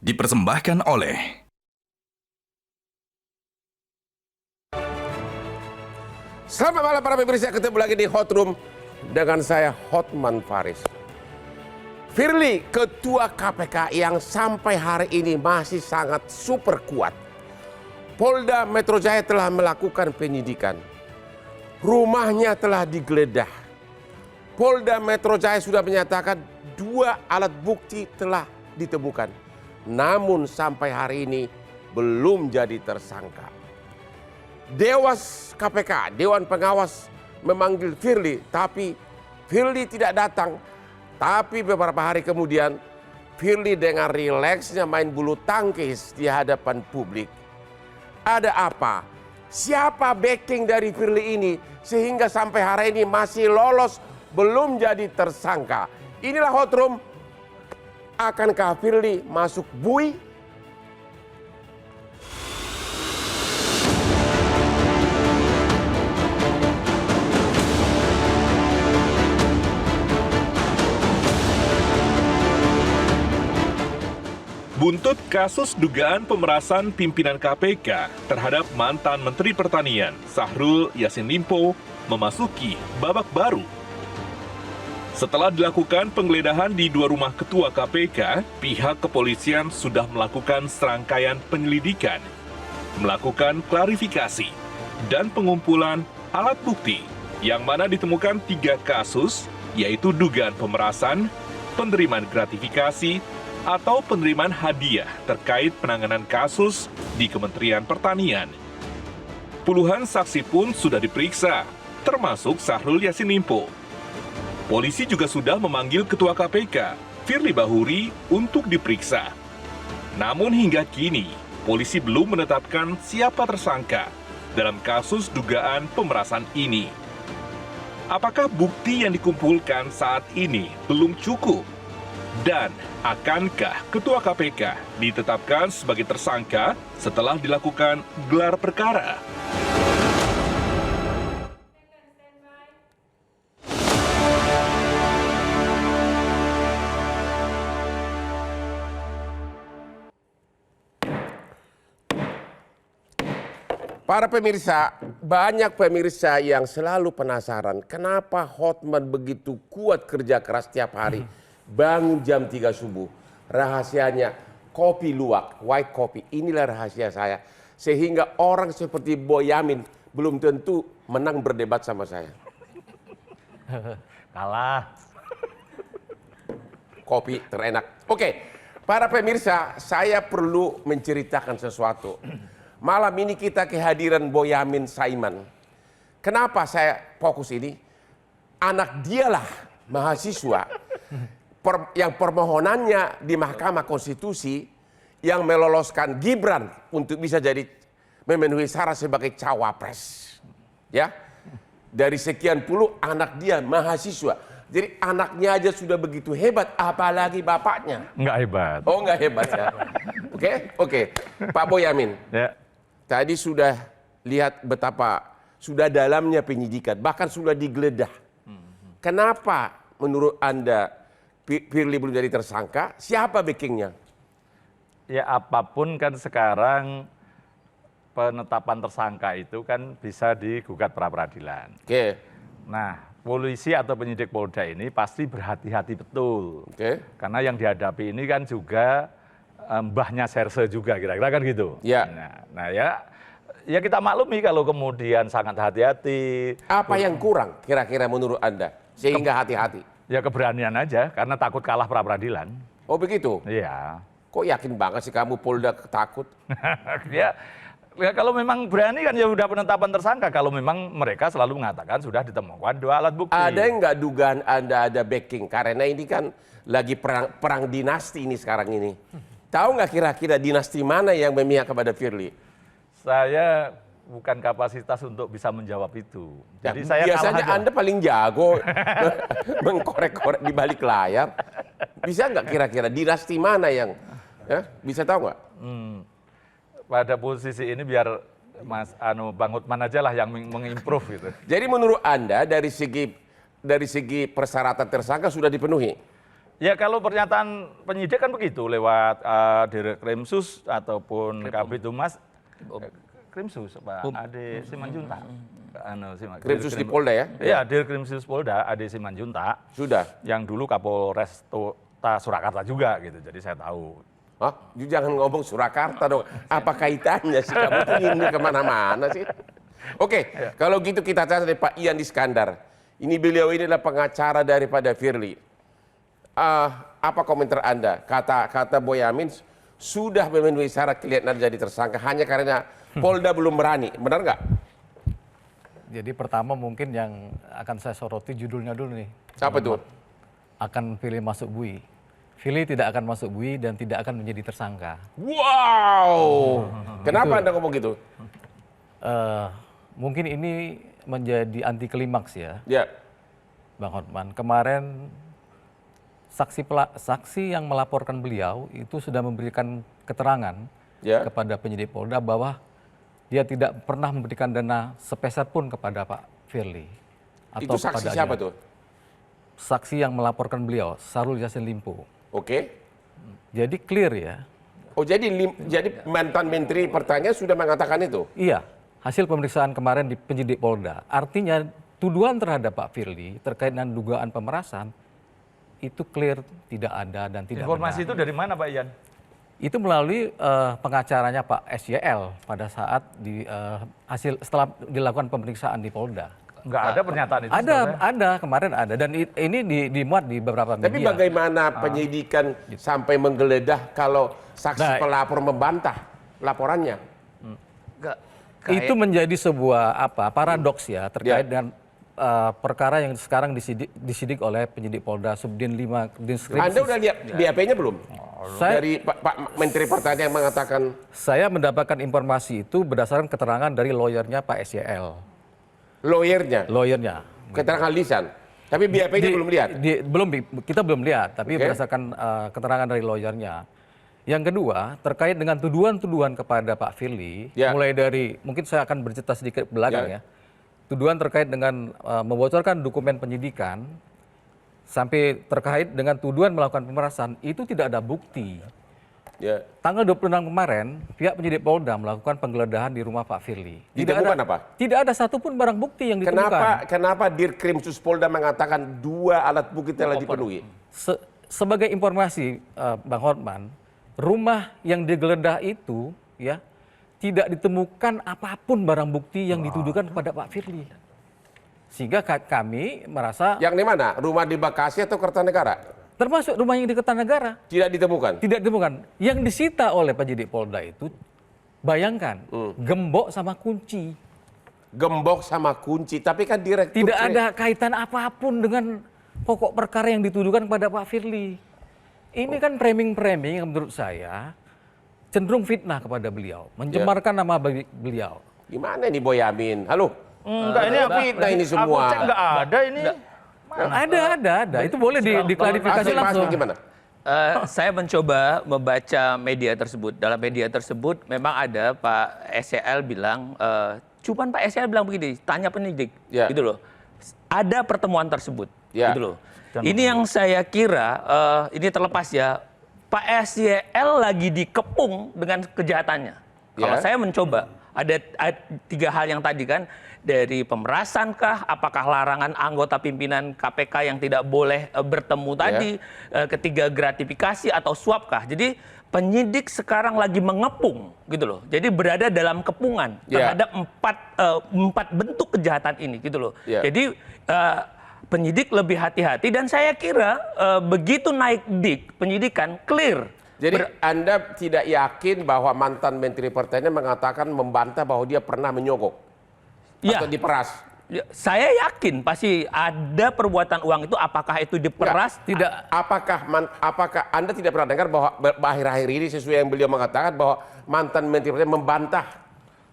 Dipersembahkan oleh Selamat malam para pemirsa, ketemu lagi di Hot Room dengan saya Hotman Paris. Firly, ketua KPK yang sampai hari ini masih sangat super kuat. Polda Metro Jaya telah melakukan penyidikan. Rumahnya telah digeledah. Polda Metro Jaya sudah menyatakan 2 alat bukti telah ditemukan. Namun sampai hari ini belum jadi tersangka. Dewas KPK, Dewan Pengawas memanggil Firly, tapi Firly tidak datang. Tapi beberapa hari kemudian, Firly dengan rileksnya main bulu tangkis di hadapan publik. Ada apa? Siapa backing dari Firly ini sehingga sampai hari ini masih lolos, belum jadi tersangka? Inilah Hot Room. Akankah Firly masuk bui? Buntut kasus dugaan pemerasan pimpinan KPK terhadap mantan Menteri Pertanian Syahrul Yassin Limpo memasuki babak baru. Setelah dilakukan penggeledahan di 2 rumah ketua KPK, pihak kepolisian sudah melakukan serangkaian penyelidikan, melakukan klarifikasi, dan pengumpulan alat bukti yang mana ditemukan 3 kasus, yaitu dugaan pemerasan, penerimaan gratifikasi, atau penerimaan hadiah terkait penanganan kasus di Kementerian Pertanian. Puluhan saksi pun sudah diperiksa, termasuk Syahrul Yassin Limpo. Polisi juga sudah memanggil Ketua KPK, Firly Bahuri, untuk diperiksa. Namun hingga kini, polisi belum menetapkan siapa tersangka dalam kasus dugaan pemerasan ini. Apakah bukti yang dikumpulkan saat ini belum cukup? Dan akankah Ketua KPK ditetapkan sebagai tersangka setelah dilakukan gelar perkara? Para pemirsa, banyak pemirsa yang selalu penasaran kenapa Hotman begitu kuat kerja keras tiap hari. Bangun jam 3 subuh. Rahasianya kopi luwak, white coffee. Inilah rahasia saya. Sehingga orang seperti Boyamin belum tentu menang berdebat sama saya. Kalah. Kopi terenak. Oke, para pemirsa, saya perlu menceritakan sesuatu. Malam ini kita kehadiran Boyamin Saiman. Kenapa saya fokus ini? Anak dialah mahasiswa yang permohonannya di Mahkamah Konstitusi yang meloloskan Gibran untuk bisa jadi memenuhi syarat sebagai cawapres. Ya, dari sekian puluh anak dia mahasiswa. Jadi anaknya aja sudah begitu hebat, apalagi bapaknya. Nggak hebat. Oh, nggak hebat ya. Oke. Pak Boyamin. Ya. Tadi sudah lihat betapa sudah dalamnya penyidikan, bahkan sudah digeledah. Kenapa menurut Anda Firly belum jadi tersangka? Siapa backingnya? Ya apapun kan sekarang penetapan tersangka itu kan bisa digugat pra-peradilan. Oke. Nah, polisi atau penyidik Polda ini pasti berhati-hati betul. Oke. Karena yang dihadapi ini kan juga mbahnya Serse juga kira-kira kan gitu. Ya. Nah ya kita maklumi kalau kemudian sangat hati-hati. Apa yang kurang kira-kira menurut Anda sehingga hati-hati? Ya keberanian aja karena takut kalah pra-peradilan. Oh begitu? Iya. Kok yakin banget sih kamu Polda takut? Ya kalau memang berani kan ya udah penetapan tersangka. Kalau memang mereka selalu mengatakan sudah ditemukan 2 alat bukti. Ada nggak dugaan Anda ada backing? Karena ini kan lagi perang dinasti ini sekarang ini. Tahu nggak kira-kira dinasti mana yang memihak kepada Firly? Saya bukan kapasitas untuk bisa menjawab itu. Ya, Jadi saya biasanya kalah aja. Anda paling jago mengkorek-korek di balik layar. Bisa nggak kira-kira dinasti mana yang bisa tahu nggak? Pada posisi ini biar Bang Hotman aja lah yang mengimprove gitu. Jadi menurut Anda dari segi persyaratan tersangka sudah dipenuhi? Ya kalau pernyataan penyidik kan begitu lewat Direkrimsus ataupun Kabid Humas. Krimsus Pak Ade Simanjuntak. Krimsus di Polda ya? Iya, Direkrimsus Polda Ade Simanjuntak. Sudah. Yang dulu Kapolres Surakarta juga gitu. Jadi saya tahu. Hah? Jangan ngomong Surakarta dong. Apa kaitannya sih? Kamu tuh ini kemana-mana sih? Oke, kalau gitu kita tanya dari Pak Ian Iskandar. Ini beliau ini adalah pengacara daripada Firly. Apa komentar Anda? Kata Boyamin sudah memenuhi syarat kelihatan jadi tersangka hanya karena Polda belum berani. Benar nggak? Jadi pertama mungkin yang akan saya soroti judulnya dulu nih. Apa tuh? Akan Firly masuk bui. Firly tidak akan masuk bui dan tidak akan menjadi tersangka. Wow! Kenapa Anda ngomong gitu? Mungkin ini menjadi anti klimaks ya, Ya, Bang Hotman. Kemarin saksi yang melaporkan beliau itu sudah memberikan keterangan ya. kepada penyidik Polda bahwa dia tidak pernah memberikan dana sepeser pun kepada Pak Firly. Itu saksi kepada siapa dia. tuh? Saksi yang melaporkan beliau, Syahrul Yassin Limpo. Oke. Jadi clear ya. Oh jadi mantan Menteri Pertanian sudah mengatakan itu? Iya, hasil pemeriksaan kemarin di penyidik Polda. Artinya tuduhan terhadap Pak Firly terkait dengan dugaan pemerasan itu clear tidak ada dan tidak Informasi benar. itu dari mana Pak Ian? Itu melalui pengacaranya Pak SYL pada saat setelah dilakukan pemeriksaan di Polda. Enggak ada pernyataan itu. Ada kemarin ada dan ini dimuat di beberapa media. Tapi bagaimana penyidikan sampai menggeledah kalau saksi pelapor membantah laporannya? Itu menjadi sebuah paradoks ya terkait dengan perkara yang sekarang disidik oleh penyidik Polda Subdin 5 Dinskripsi. Anda udah lihat BAP-nya belum? Dari Pak Menteri Pertanian yang mengatakan. Saya mendapatkan informasi itu berdasarkan keterangan dari lawyernya Pak SYL. Lawyernya? Lawyernya. Keterangan lisan? Tapi BAP-nya belum lihat? Kita belum lihat, tapi berdasarkan keterangan dari lawyernya. Yang kedua, terkait dengan tuduhan-tuduhan kepada Pak Firly, mulai dari, mungkin saya akan bercerita sedikit belakang ya. Tuduhan terkait dengan membocorkan dokumen penyidikan, sampai terkait dengan tuduhan melakukan pemerasan, itu tidak ada bukti. Tanggal 26 kemarin, pihak penyidik Polda melakukan penggeledahan di rumah Pak Firly. Ditemukan apa? Tidak ada satupun barang bukti yang ditemukan. Kenapa Dirkrimsus Polda mengatakan 2 alat bukti telah dipenuhi? Sebagai informasi, Bang Hotman, rumah yang digeledah itu ya tidak ditemukan apapun barang bukti yang dituduhkan kepada Pak Firly. Sehingga kami merasa... Yang di mana? Rumah di Bekasi atau Kertanegara? Termasuk rumah yang di Kertanegara. Tidak ditemukan? Tidak ditemukan. Yang disita oleh penyidik Polda itu, bayangkan, gembok sama kunci. Gembok sama kunci, tapi kan direktur... Tidak ada kaitan apapun dengan pokok perkara yang dituduhkan kepada Pak Firly. Ini kan framing-framing yang menurut saya cenderung fitnah kepada beliau. Mencemarkan nama beliau. Gimana ini Boyamin? Halo? Enggak, ini fitnah ini semua. Aku cek enggak ada ini. Ada. Itu boleh diklarifikasi langsung. Gimana? Saya mencoba membaca media tersebut. Dalam media tersebut memang ada Pak SYL bilang, cuman Pak SYL bilang begini, tanya penyidik, gitu loh. Ada pertemuan tersebut, gitu loh. Ini yang saya kira, ini terlepas ya, Pak SYL lagi dikepung dengan kejahatannya. Kalau saya mencoba, ada 3 hal yang tadi kan, dari pemerasan kah, apakah larangan anggota pimpinan KPK yang tidak boleh bertemu tadi, ketiga gratifikasi atau suap kah. Jadi penyidik sekarang lagi mengepung gitu loh. Jadi berada dalam kepungan terhadap 4 bentuk kejahatan ini gitu loh. Jadi penyidik lebih hati-hati dan saya kira begitu naik penyidikan clear. Jadi Anda tidak yakin bahwa mantan Menteri Pertanian mengatakan membantah bahwa dia pernah menyogok? Atau diperas? Saya yakin pasti ada perbuatan uang itu, apakah itu diperas? Tidak. Apakah Anda tidak pernah dengar bahwa akhir-akhir ini sesuai yang beliau mengatakan bahwa mantan Menteri Pertanian membantah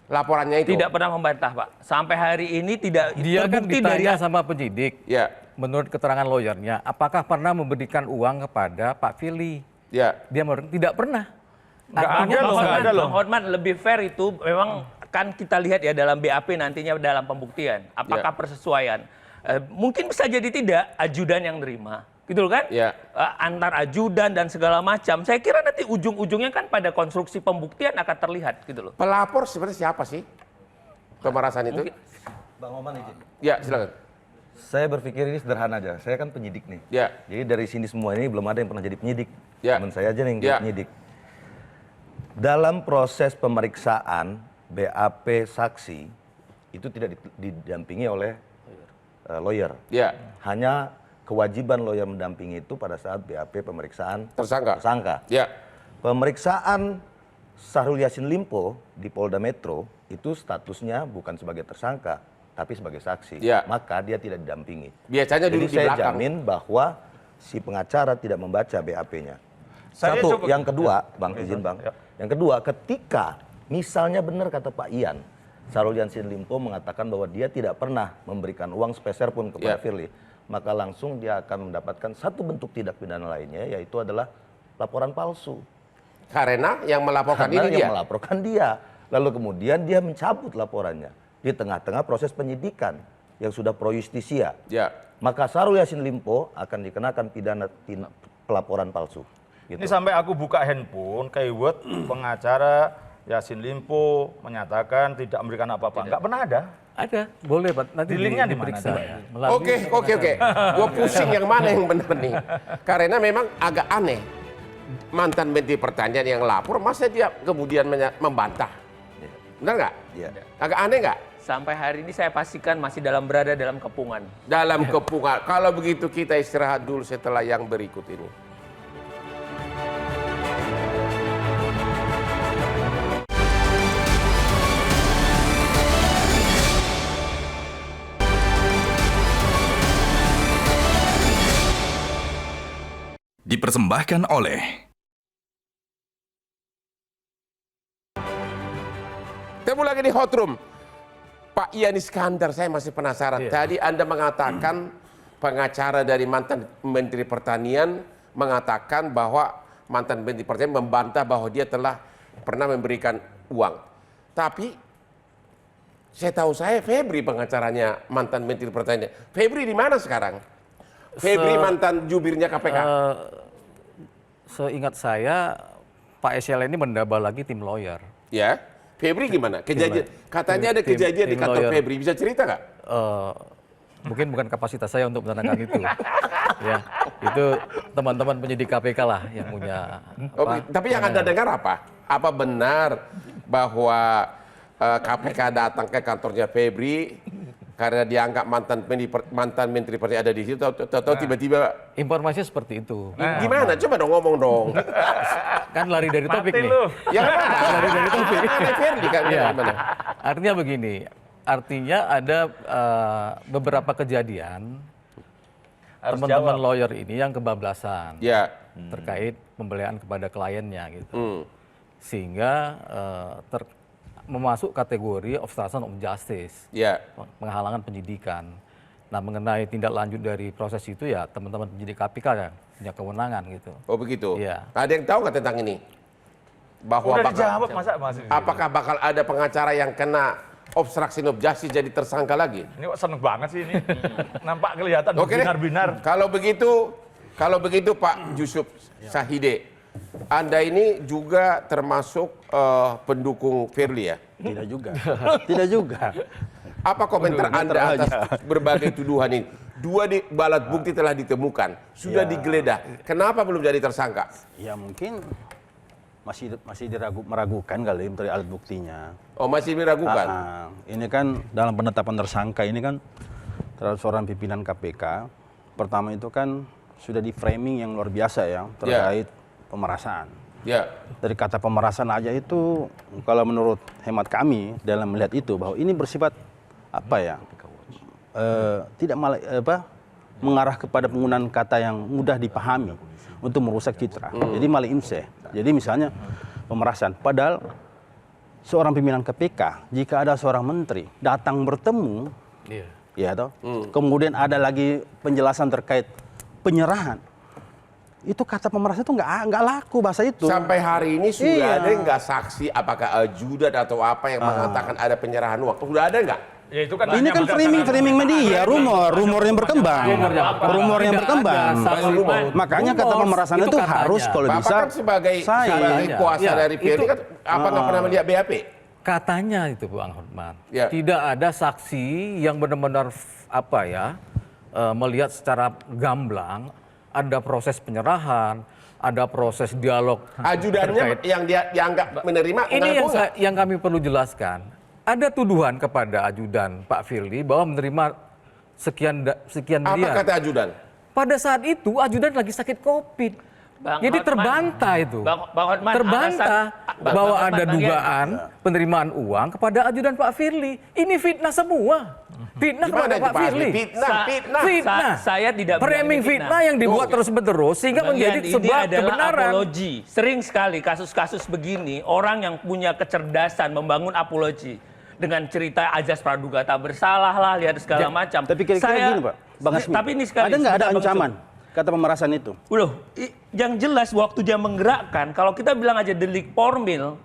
laporannya itu? Tidak pernah membantah, Pak. Sampai hari ini tidak Dia kan terbukti ditanya sama penyidik. Menurut keterangan lawyernya, apakah pernah memberikan uang kepada Pak Firly? Dia tidak pernah. Nggak ada loh. Bang Hotman, lebih fair itu memang kan kita lihat ya dalam BAP nantinya dalam pembuktian. Apakah persesuaian? Mungkin bisa jadi tidak, ajudan yang nerima. gitu loh kan? Ya. Antar ajudan dan segala macam. Saya kira nanti ujung-ujungnya kan pada konstruksi pembuktian akan terlihat gitu loh. Pelapor sebenarnya siapa sih pemerasan itu? Mungkin. Bang Oman izin. Ya, silakan. Saya berpikir ini sederhana aja. Saya kan penyidik nih. Ya. Jadi dari sini semua ini belum ada yang pernah jadi penyidik. Ya. Teman saya aja nih yang Ya. jadi penyidik. Dalam proses pemeriksaan BAP saksi itu tidak didampingi oleh lawyer. Ya. Hanya kewajiban lawyer mendampingi itu pada saat BAP pemeriksaan Tersangka. Ya. Pemeriksaan Syahrul Yassin Limpo di Polda Metro itu statusnya bukan sebagai tersangka tapi sebagai saksi. Ya. Maka dia tidak didampingi. Biasanya Jadi duduk di saya belakang. jamin bahwa si pengacara tidak membaca BAP-nya. Saya Satu, coba- yang kedua, Bang izin Bang. Ya. Yang kedua, ketika misalnya benar kata Pak Ian, Syahrul Yassin Limpo mengatakan bahwa dia tidak pernah memberikan uang sepeser pun kepada Ya. Firly, maka langsung dia akan mendapatkan satu bentuk tindak pidana lainnya, yaitu adalah laporan palsu. Karena yang melaporkan Karena ini yang dia. melaporkan dia. Lalu kemudian dia mencabut laporannya di tengah-tengah proses penyidikan yang sudah pro justisia. Ya. Maka Syahrul Yassin Limpo akan dikenakan pidana pelaporan palsu. Gitu. Ini sampai aku buka handphone, keyword pengacara Yassin Limpo menyatakan tidak memberikan apa-apa. Nggak pernah ada. Ada, boleh Pak. Nanti Di linknya di mana diperiksa coba ya. Melalui Oke. Gue pusing yang mana yang benar nih. Karena memang agak aneh. Mantan Menteri Pertanian yang lapor, masa dia kemudian membantah? Benar nggak? Iya. Agak aneh nggak? Sampai hari ini saya pastikan masih berada dalam kepungan. Dalam kepungan. Kalau begitu kita istirahat dulu setelah yang berikut ini. Dipersembahkan oleh Ketemu lagi di Hot Room. Pak Ian Iskandar, saya masih penasaran. Tadi Anda mengatakan pengacara dari mantan Menteri Pertanian mengatakan bahwa mantan Menteri Pertanian membantah bahwa dia telah pernah memberikan uang. Tapi saya tahu Febri pengacaranya mantan Menteri Pertanian. Febri di mana sekarang? Febri mantan jubirnya KPK. Seingat saya, Pak SL ini mendaba lagi tim lawyer. Ya, Febri gimana? Kejadian katanya ada kejadian di tim kantor lawyer. Febri. Bisa cerita nggak? Mungkin bukan kapasitas saya untuk menerangkan itu. Ya, itu teman-teman penyidik KPK lah yang punya. Tapi yang Anda dengar apa? Apa benar bahwa KPK datang ke kantornya Febri karena dianggap mantan Menteri Pertanian ada di situ, atau tiba-tiba Informasinya seperti itu. gimana? Coba dong ngomong dong. Kan lari dari topik Mati nih. lu. Yang mana? Lari dari topik. Ada Febri kan? Iya. Gimana? Artinya begini, artinya ada beberapa kejadian Harus teman-teman jawab. lawyer ini yang kebablasan Ya. terkait pembelaan kepada kliennya gitu. Hmm. Sehingga memasuk kategori obstruction of justice, Ya. penghalangan penyidikan. Nah, mengenai tindak lanjut dari proses itu ya teman-teman penyidik KPK yang punya kewenangan gitu. Oh begitu. Iya. Ada yang tahu nggak tentang ini? Bahwa Udah dijawab masa masih. apakah bakal ada pengacara yang kena obstruction of justice jadi tersangka lagi? Ini kok seneng banget sih ini. Nampak kelihatan Oke deh. binar-binar. Kalau begitu Pak Yusuf Sahide, Anda ini juga termasuk pendukung Firly ya? Tidak juga. Tidak juga. Apa komentar Anda atas berbagai tuduhan ini? 2 alat bukti telah ditemukan, sudah digeledah. Kenapa belum jadi tersangka? Ya mungkin masih meragukan kali dari alat buktinya. Oh, masih diragukan? Ini kan dalam penetapan tersangka ini kan terhadap seorang pimpinan KPK. Pertama itu kan sudah di framing yang luar biasa ya terkait pemerasan. Ya. Dari kata pemerasan aja itu kalau menurut hemat kami dalam melihat itu bahwa ini bersifat tidak mengarah kepada penggunaan kata yang mudah dipahami untuk merusak citra. Jadi mali imseh. Jadi misalnya pemerasan. Padahal seorang pimpinan KPK jika ada seorang menteri datang bertemu, ya toh, kemudian ada lagi penjelasan terkait penyerahan. Itu kata pemerasan itu nggak laku bahasa itu. Sampai hari ini sudah Iya. ada nggak saksi apakah ajudan atau apa yang mengatakan ada penyerahan uang? Sudah ada nggak? Ya, itu kan Ini kan framing media, rumor yang berkembang. Rumor yang berkembang. Makanya kata pemerasan itu harus kalau Bapak bisa kan sebagai kuasa Ya, dari Firly kan apa nggak pernah melihat BAP? Katanya itu Bang Hotman, Ya. tidak ada saksi yang benar-benar melihat secara gamblang ada proses penyerahan, ada proses dialog. Ajudannya yang dia dianggap menerima. Ini mengaku nggak? yang kami perlu jelaskan. Ada tuduhan kepada ajudan Pak Firly bahwa menerima sekian Apa miliar. kata ajudan? Pada saat itu ajudan lagi sakit COVID. Bang Jadi Hotman, terbantah itu. Bang Hotman, Terbantah bahwa Bang ada Hotman, dugaan penerimaan uang kepada ajudan Pak Firly. Ini fitnah semua. Fitnah Gimana kepada itu Pak Pak Asli? Firly. Fitnah. Saya tidak bilang Framing ini fitnah yang dibuat terus-menerus sehingga Bang menjadi Yan, sebuah ini adalah kebenaran. apologi. Sering sekali kasus-kasus begini, orang yang punya kecerdasan membangun apologi. Dengan cerita ajas praduga tak bersalah lah, lihat segala macam. Tapi kira-kira gini Pak, Bang Hasmi, Tapi ini sekali, ada nggak ada sebentar, Bang ancaman kata pemerasan itu? Loh, yang jelas waktu dia menggerakkan, kalau kita bilang aja delik formil,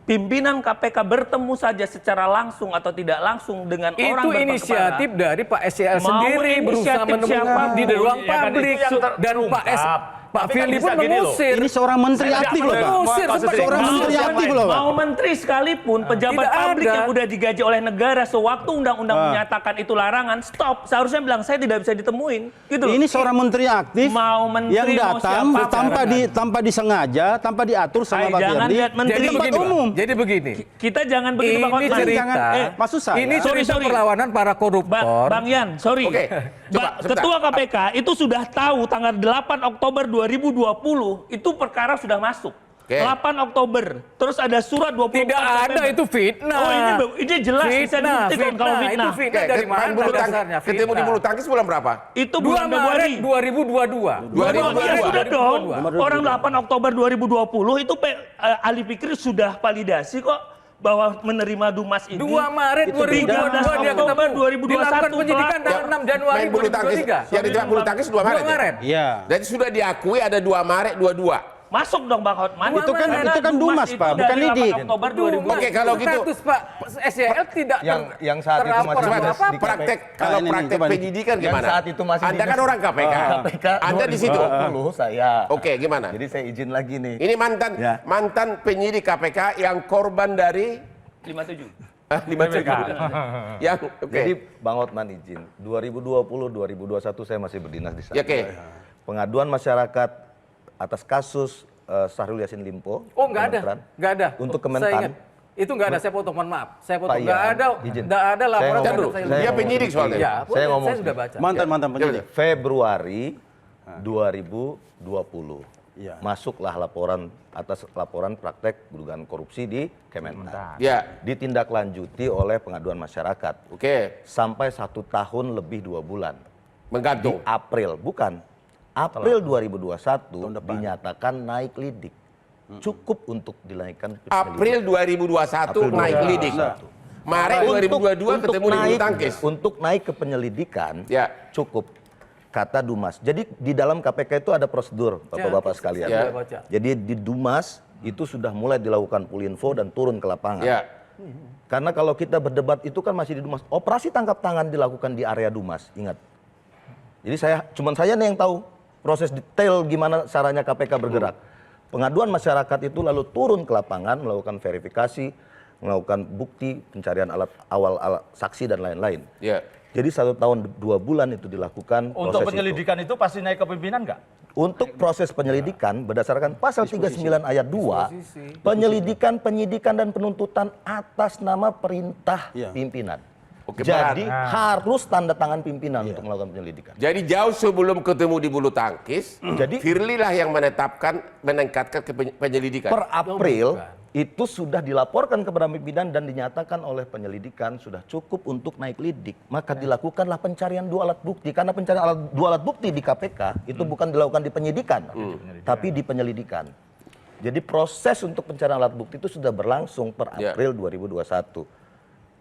pimpinan KPK bertemu saja secara langsung atau tidak langsung dengan orang Itu berperkara. inisiatif dari Pak SCL Mau sendiri berusaha inisiatif menemukan siapapun. di ruang Iya kan, publik itu yang dan Pak Tapi kan Firly bisa pun gini loh. mengusir. Ini seorang menteri aktif loh Pak. Mengusir Seorang menteri aktif loh Pak. Mau menteri sekalipun, pejabat Tidak publik ada. yang udah digaji oleh negara sewaktu undang-undang menyatakan itu larangan, stop. Seharusnya bilang saya tidak bisa ditemuin. Gitu loh. Ini seorang menteri aktif Mau menteri, yang mau datang siapa. tanpa disengaja, tanpa diatur sama Pak Jangan Firly. lihat menteri. Jadi tempat begini, Bang. umum. Jadi begini. Kita jangan begitu Bang Ini Hotman. cerita, maksud saya. ini cerita Sorry. perlawanan para koruptor. Bang Yan, sorry. Oke, coba, sebentar. Ketua KPK itu sudah tahu tanggal 8 Oktober 2020 itu perkara sudah masuk. Oke. 8 Oktober. Terus ada surat 24 Tidak ada, November. itu fitnah. Oh, ini jelas bisa dibuktikan kalau fitnah. Itu fitnah Oke, dari main mana bulu dasarnya? tangkis. Ketemu di bulu tangkis bulan berapa? Itu 2 bulan Februari. Maret 2022. 2022. Ya sudah dong. 2022. Orang 8 Oktober 2020 itu Ali Fikri sudah validasi kok bahwa menerima Dumas ini. 2 Maret 2022 dia ketemu. Oktober 2021 Dilakukan penyidikan tanggal 6 Januari Main bulu tangkis. 2023. Yang ditembak bulu tangkis 2 Maret. 2 Maret. Iya. Dan sudah diakui ada 2 Maret 22. Masuk dong Bang Hotman. Itu kan- Karena itu kan Dumas, itu Pak, bukan dari 8 lidik. Oktober 2020. Oke, kalau gitu. Status Pak SCL tidak yang saat itu masih Coba tugas apa-apa. di praktek kalau ini, praktek coba nih. penyidikan Yang gimana? saat itu masih Anda kan dinas- orang KPK. KPK Anda di situ. 2020 saya. Oke, gimana? Jadi saya izin lagi nih. Ini mantan Ya. mantan penyidik KPK yang korban dari 57. 57. Yang oke. Jadi Bang Hotman izin, 2020-2021 saya masih berdinas di sana. Ya, oke. Pengaduan masyarakat atas kasus Syahrul Yassin Limpo. Oh, nggak ada. Kementerian. Nggak ada. Untuk Saya Kementan. ingat. Itu nggak ada, saya potong, mohon maaf. Saya potong. Pak Nggak Ian, ada, izin. nggak ada laporan. Saya terhadap ngomong. saya. Saya Dia penyidik soalnya. Ya, Saya ngomong saya sudah baca. Mantan penyidik. Februari 2020. Iya. Masuklah laporan praktek dugaan korupsi di Kementan. Ya, Ditindaklanjuti oleh pengaduan masyarakat. oke. Sampai 1 tahun lebih 2 bulan. Di Menggantung. April, bukan. April 2021 dinyatakan naik lidik. Cukup untuk dinaikkan ke April 2021 naik lidik. Maret 2022 ketemu di bulu tangkis. Untuk naik ke penyelidikan, Ya. cukup. Kata Dumas. Jadi di dalam KPK itu ada prosedur, Bapak-Bapak sekalian. Ya. Jadi di Dumas itu sudah mulai dilakukan pulinfo dan turun ke lapangan. Ya. Karena kalau kita berdebat itu kan masih di Dumas. Operasi tangkap tangan dilakukan di area Dumas, ingat. Jadi cuman saya nih yang tahu proses detail gimana caranya KPK bergerak. Pengaduan masyarakat itu lalu turun ke lapangan, melakukan verifikasi, melakukan bukti, pencarian alat saksi dan lain-lain. Ya. Jadi 1 tahun 2 bulan itu dilakukan Untuk proses penyelidikan itu pasti naik ke pimpinan nggak? Untuk proses penyelidikan berdasarkan pasal 39 ayat 2, penyidikan dan penuntutan atas nama perintah pimpinan. Oke, Jadi harus tanda tangan pimpinan untuk melakukan penyelidikan. Jadi jauh sebelum ketemu di bulu tangkis, Jadi Firly lah yang meningkatkan ke penyelidikan. per April itu sudah dilaporkan kepada pimpinan dan dinyatakan oleh penyelidikan sudah cukup untuk naik lidik. Maka dilakukanlah pencarian 2 alat bukti. Karena pencarian 2 alat bukti di KPK itu bukan dilakukan di penyidikan, tapi di penyelidikan. Jadi proses untuk pencarian alat bukti itu sudah berlangsung per April 2021.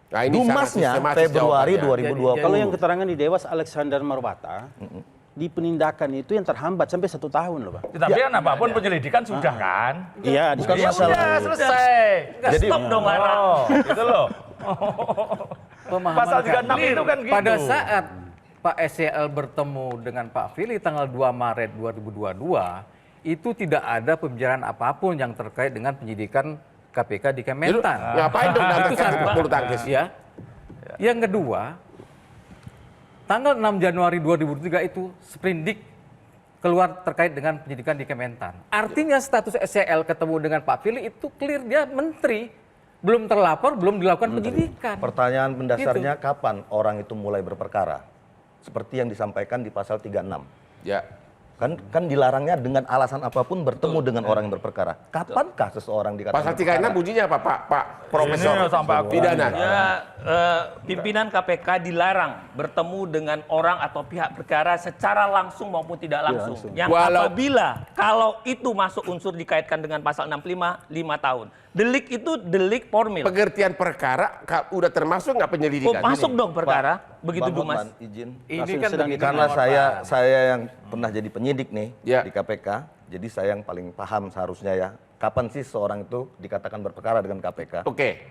Nah, ini Dumasnya sangat sistematis Februari jawabannya. 2020. Kalau yang keterangan di Dewas Alexander Marwata, di penindakan itu yang terhambat sampai 1 tahun loh Pak. Tapi kan apapun penyelidikan sudah kan? Iya, Bukan Ya masalah. udah selesai. Stop dong Lara. Oh, gitu loh. pemahaman Pasal 36 kami. itu kan gitu. Pada saat Pak SCL bertemu dengan Pak Firly tanggal 2 Maret 2022, itu tidak ada pembicaraan apapun yang terkait dengan penyidikan KPK di Kementan. Ngapain dong datang Itu ke satu. bulu tangkis? Ya. Yang kedua, tanggal 6 Januari 2003 itu sprindik keluar terkait dengan penyidikan di Kementan. Artinya status SCL ketemu dengan Pak Firly itu clear, dia menteri, belum terlapor, belum dilakukan penyidikan. Pertanyaan mendasarnya Gitu. kapan orang itu mulai berperkara? Seperti yang disampaikan di pasal 36. Ya. Kan dilarangnya dengan alasan apapun bertemu dengan orang yang berperkara. Kapankah seseorang dikatakan Pasal 36 bunyinya apa Pak Profesor? Ini sampai aku. Pidana. Ya, pimpinan KPK dilarang bertemu dengan orang atau pihak perkara secara langsung maupun tidak langsung. Yang apabila kalau itu masuk unsur dikaitkan dengan pasal 65, 5 tahun. Delik itu delik formil. Pengertian perkara udah termasuk nggak penyelidikan? Masuk dong perkara. Begitu Bang Dumas. Hotman, izin. Ini kan sedang begini, Karena Bang Hotman. saya yang pernah jadi penyidik nih Ya. di KPK, jadi saya yang paling paham seharusnya ya. Kapan sih seorang itu dikatakan berperkara dengan KPK? Oke.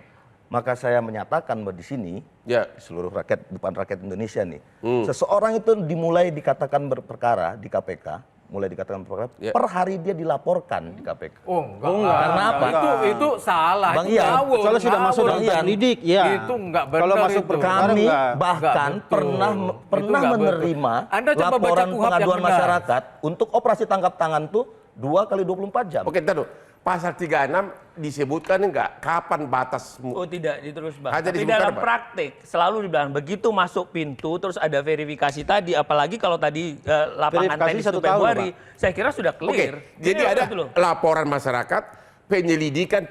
Maka saya menyatakan bahwa di sini Ya. seluruh rakyat depan rakyat Indonesia nih, seseorang itu dimulai dikatakan berperkara di KPK, mulai dikatakan berperkara Ya. per hari dia dilaporkan di KPK. Oh enggak. Karena apa? Itu salah. Bang itu Ian, ngawur, soalnya sudah masuk ngawur. dalam lidik, ya. Itu enggak benar. Kalau masuk itu. perkara Kami enggak. bahkan Enggak betul. pernah Itu enggak menerima betul. Anda coba baca laporan KUHP yang pengaduan benar. masyarakat untuk operasi tangkap tangan tuh 2 kali 24 jam. Oke, ntar dulu. Pasal 36 disebutkan enggak kapan batas Oh tidak, diterus Bang. Hanya Tapi disebutkan dalam apa? praktik selalu dibilang begitu masuk pintu terus ada verifikasi tadi, apalagi kalau tadi lapangan Verifikasi tenis 1 itu tahun, Februari, saya kira sudah Oke, clear. jadi Ini ada gitu loh. laporan masyarakat, penyidikan.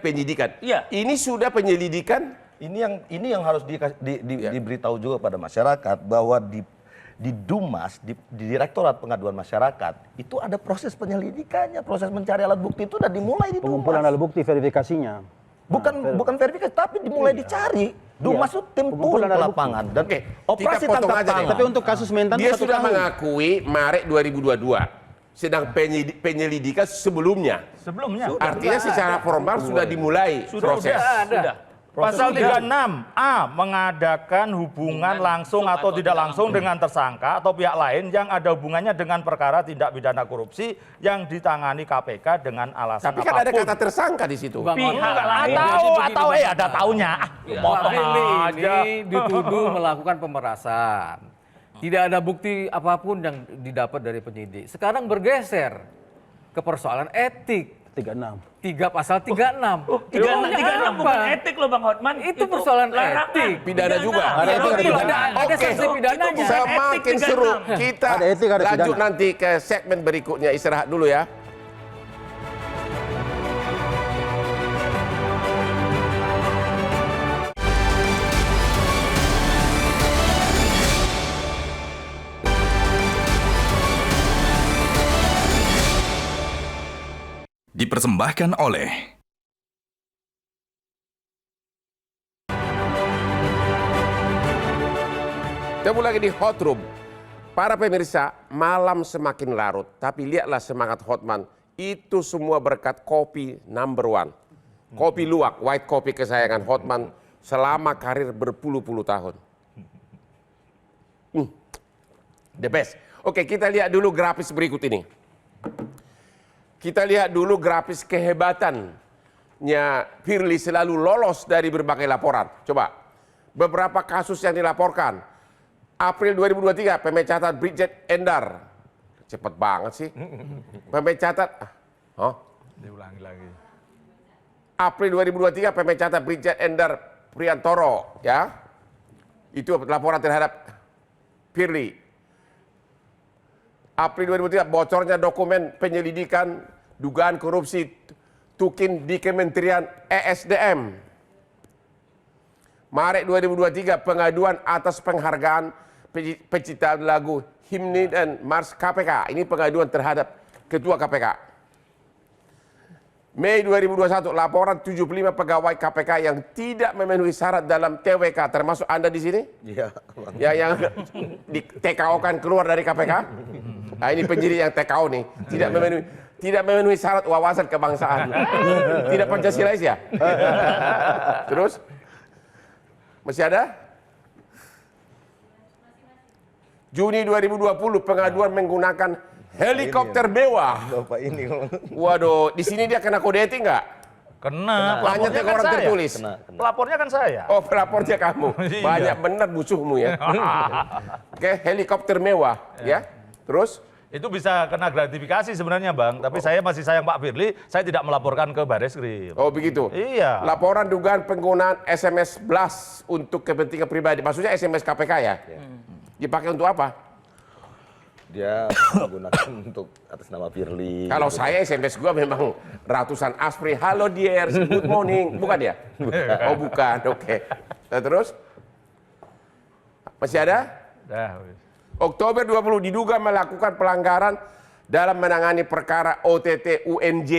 Iya. Ini sudah penyelidikan. Ini yang harus diberitahu juga pada masyarakat bahwa di Dumas, di Direktorat Pengaduan Masyarakat itu ada proses penyelidikannya, proses mencari alat bukti itu udah dimulai di Pengumpulan Dumas. alat bukti, verifikasinya. Bukan verifikasi, tapi dimulai dicari. Dumas itu tim turun Pengumpulan ke alat lapangan dan Oke, operasi kita potong tangkap aja nih. tangan. Tapi untuk kasus Mentan Dia 1 sudah tahun. mengakui Maret 2022. Sedang penyelidikan sebelumnya. Sebelumnya. Artinya secara formal sudah dimulai proses. Sudah. Pasal 36A mengadakan hubungan langsung atau tidak langsung dengan tersangka atau pihak lain yang ada hubungannya dengan perkara tindak pidana korupsi yang ditangani KPK dengan alasan Tapi kan ada apapun. kata tersangka di situ. Bang Pihak Hotman, lain. Atau ada taunya. Pak Firly aja. ini dituduh melakukan pemerasan. Tidak ada bukti apapun yang didapat dari penyidik. Sekarang bergeser ke persoalan etik. 36. Pasal 36. Tiga Maunya enam apa? bukan etik loh Bang Hotman. Itu persoalan larangan. etik. Pidana juga. Ada etik, ada pidana. Ada Oke. sanksi pidananya. Semakin Etik seru. 36. Kita Ada etik, ada lanjut pidana. nanti ke segmen berikutnya. Istirahat dulu ya. Dipersembahkan oleh Ketemu lagi di Hot Room. Para pemirsa, malam semakin larut. Tapi lihatlah semangat Hotman. Itu semua berkat kopi number 1. Kopi luwak, white kopi kesayangan Hotman selama karir berpuluh-puluh tahun. The best. Oke, kita lihat dulu grafis berikut ini. Kita lihat dulu grafis kehebatannya Firly selalu lolos dari berbagai laporan. Coba, beberapa kasus yang dilaporkan. April 2023, pemecatan Bridget Endar. Cepet banget sih. Pemecatan, Diulangi lagi. April 2023, pemecatan Bridget Endar Priantoro. Ya, itu laporan terhadap Firly. April 2003 bocornya dokumen penyelidikan dugaan korupsi Tukin di Kementerian ESDM. Maret 2023 pengaduan atas penghargaan penciptaan lagu Himne dan Mars KPK. Ini pengaduan terhadap Ketua KPK. Mei 2021 laporan 75 pegawai KPK yang tidak memenuhi syarat dalam TWK, termasuk Anda di sini? Iya, Bang. Ya, yang di TKO kan keluar dari KPK. Nah, ini penyidik yang TKO nih, tidak memenuhi syarat wawasan kebangsaan. Tidak Pancasilais ya? Terus masih ada? Juni 2020 pengaduan menggunakan helikopter mewah. Bapak ini. Waduh, di sini dia kena kode etik nggak? Kena. Banyak Pelapornya kan orang saya. tertulis. Pelapornya kan saya. Oh, pelapornya kamu. Iya. Banyak benar musuhmu ya. Oke, helikopter mewah ya. Terus? Itu bisa kena gratifikasi sebenarnya Bang, tapi saya masih sayang Pak Firly, saya tidak melaporkan ke Bareskrim. Oh begitu? Iya. Laporan dugaan penggunaan SMS blast untuk kepentingan pribadi. Maksudnya SMS KPK ya? Dipakai untuk apa? Dia menggunakan untuk atas nama Firly. Kalau saya SMS gua memang ratusan aspri. Halo dear, good morning. Bukan ya? Oh bukan, oke. Nah, terus? Masih ada? Dah. Oktober 20 diduga melakukan pelanggaran dalam menangani perkara OTT UNJ.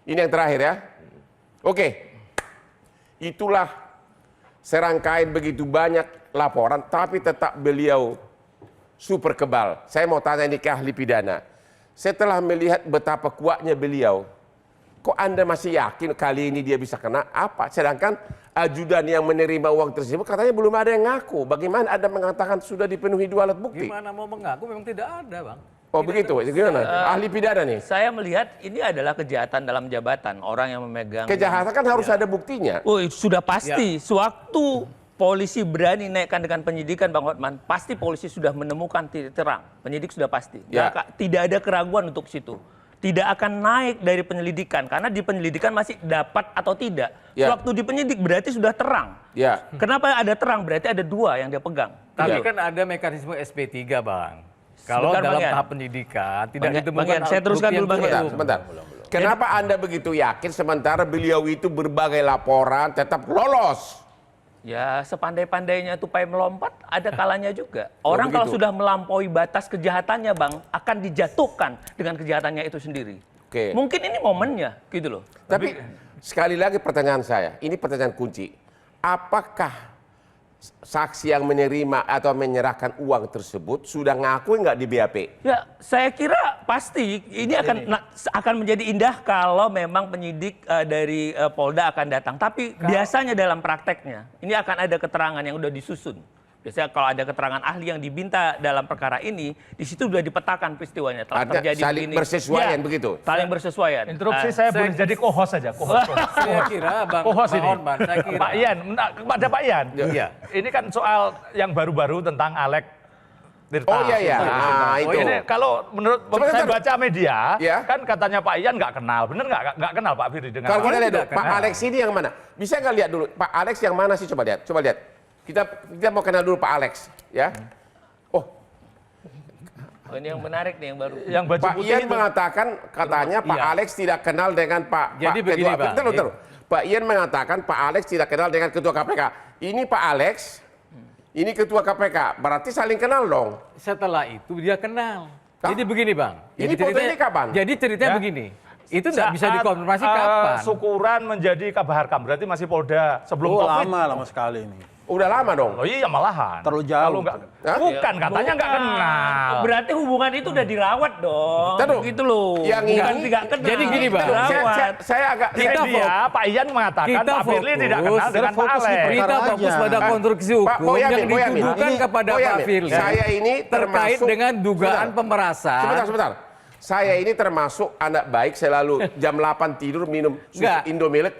Ini yang terakhir ya. Oke. Itulah serangkaian begitu banyak laporan, tapi tetap beliau super kebal. Saya mau tanya ini ke ahli pidana. Setelah melihat betapa kuatnya beliau, kok Anda masih yakin kali ini dia bisa kena apa? Sedangkan ajudan yang menerima uang tersebut katanya belum ada yang ngaku. Bagaimana Anda mengatakan sudah dipenuhi 2 alat bukti? Gimana mau mengaku memang tidak ada, Bang. Oh begitu, gimana? Ahli pidana nih. Saya melihat ini adalah kejahatan dalam jabatan. Orang yang memegang... Kejahatan kan harus ada buktinya. Oh, sudah pasti. Sewaktu polisi berani naikkan dengan penyidikan, Bang Hotman, pasti polisi sudah menemukan titik terang. Penyidik sudah pasti. Ya. Tidak ada keraguan untuk situ. Tidak akan naik dari penyelidikan, karena di penyelidikan masih dapat atau tidak. Ya. Waktu di penyidik berarti sudah terang. Ya. Kenapa ada terang? Berarti ada 2 yang dia pegang. Tapi Ya. kan ada mekanisme SP3, Bang. Kalau Sebentar, dalam Bang Ian. tahap penyidikan tidak Bang ditemukan Ian, saya teruskan bukti yang dulu, Bang cukup. Ian. Sebentar. Kenapa Anda begitu yakin sementara beliau itu berbagai laporan tetap lolos? Ya, sepandai-pandainya tupai melompat, ada kalanya juga. Orang kalau begitu. sudah melampaui batas kejahatannya, Bang, akan dijatuhkan dengan kejahatannya itu sendiri. Oke. Mungkin ini momennya, gitu loh. Tapi sekali lagi pertanyaan saya, ini pertanyaan kunci. Apakah saksi yang menerima atau menyerahkan uang tersebut sudah ngaku nggak di BAP? Ya, saya kira pasti ini akan menjadi indah kalau memang penyidik dari Polda akan datang. Tapi biasanya dalam prakteknya ini akan ada keterangan yang udah disusun. Biasanya kalau ada keterangan ahli yang diminta dalam perkara ini, di situ sudah dipetakan peristiwanya. Telah Ada terjadi saling begini. bersesuaian Ya, begitu? Saling bersesuaian. Interupsi saya boleh jadi co-host saja, co-host. Saya kira Bang Hotman, saya kira. Pak Ian, kepada Pak Ian. Iya. Ini kan soal yang baru-baru tentang Alex Tirta. Oh iya ya, nah, itu. Ini kalau menurut saya baca media, Ya. kan katanya Pak Ian nggak kenal, bener nggak kenal Pak Firly dengan Kalau kita Alex? lihat dulu, Pak Alex ini yang mana? Bisa nggak lihat dulu, Pak Alex yang mana sih? Coba lihat, coba lihat. Kita mau kenal dulu Pak Alex, ya. Oh, Oh, ini yang menarik nih yang baru. Yang baju Pak putih Ian itu. mengatakan katanya Pak Iya. Alex tidak kenal dengan Pak Jadi Pak begini, Ketua. Bang. Betul. Pak Ian mengatakan Pak Alex tidak kenal dengan Ketua KPK. Ini Pak Alex, ini Ketua KPK. Berarti saling kenal dong. Setelah itu dia kenal. Hah? Jadi begini, Bang. Ini Jadi foto ceritanya- ini kapan? Jadi ceritanya Ya. begini. Itu tidak bisa Saat, dikonfirmasi kapan. Syukuran menjadi Kabar Harkam, berarti masih Polda sebelum Oh, Covid. lama sekali ini. Udah lama dong. Oh iya malahan. Terlalu jauh. Kalau nggak, Hah? bukan katanya nggak kenal. Berarti hubungan itu udah dirawat dong. Taduh. Gitu loh. Yang Bukan ini- tidak kenal. Jadi gini, Bang. Dirawat. Saya agak Di Kita media, Pak Ian mengatakan kita Pak Firly tidak fokus, kenal dengan Pak fokus di Alex. perkara Kita aja. fokus pada konstruksi Pak hukum Boyamin, yang Boyamin. dituduhkan Ini- kepada Pak Boyamin, Firly. saya ini terkait termasuk- dengan dugaan Sebentar. pemerasan. Sebentar. Saya ini termasuk anak baik, selalu jam 8 tidur minum susu Enggak. Indomilk.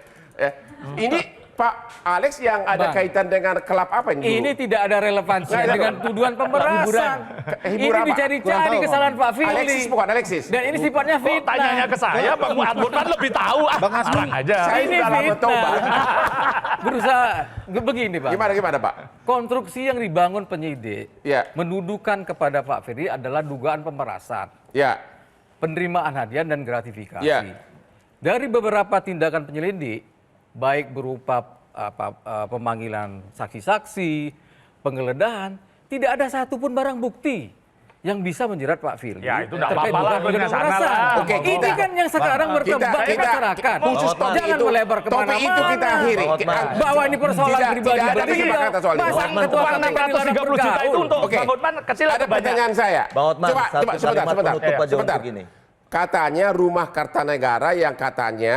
Ini Pak Alex yang ada Bang. kaitan dengan klub apa ini? dulu? Ini tidak ada relevansinya Nggak ada. dengan tuduhan pemerasan. Ini Hiburan apa? dicari-cari kesalahan Pak Firly. Alexis bukan Alexis. Dan ini sifatnya Kok fitnah. tanyanya ke saya, Bang Hotman lebih tahu. Bang Asmi. Marah aja. Saya Ini sudah lama fitnah. tobat. Berusaha begini, Pak. Gimana Pak? Konstruksi yang dibangun penyidik Ya. menuduhkan kepada Pak Firly adalah dugaan pemerasan, Ya, penerimaan hadiah dan gratifikasi. Ya. Dari beberapa tindakan penyelidik, baik berupa pemanggilan saksi-saksi, penggeledahan, tidak ada satupun barang bukti yang bisa menjerat Pak Firly. Ya, itu nggak terkait apa-apa lah, dugaan ke sana pemerasan. lah. Oke, Ini kita- kan yang sekarang berkembang di masyarakat. khusus topik Jangan itu, melebar topik kemana-mana. itu kita akhiri. Bang Hotman. Bahwa ini persoalan Tidak- pribadi tidak ada beliau. kesepakatan soal ini. Masa Bang Hotman, ketua uang KPK dilarang 630 juta itu bergaul? untuk Oke. Bang Hotman kecil Ada atau banyak? pertanyaan saya. Bang Hotman, Coba, satu sebentar. kalimat penutup aja Sebentar. untuk ini. Katanya rumah Kartanegara yang katanya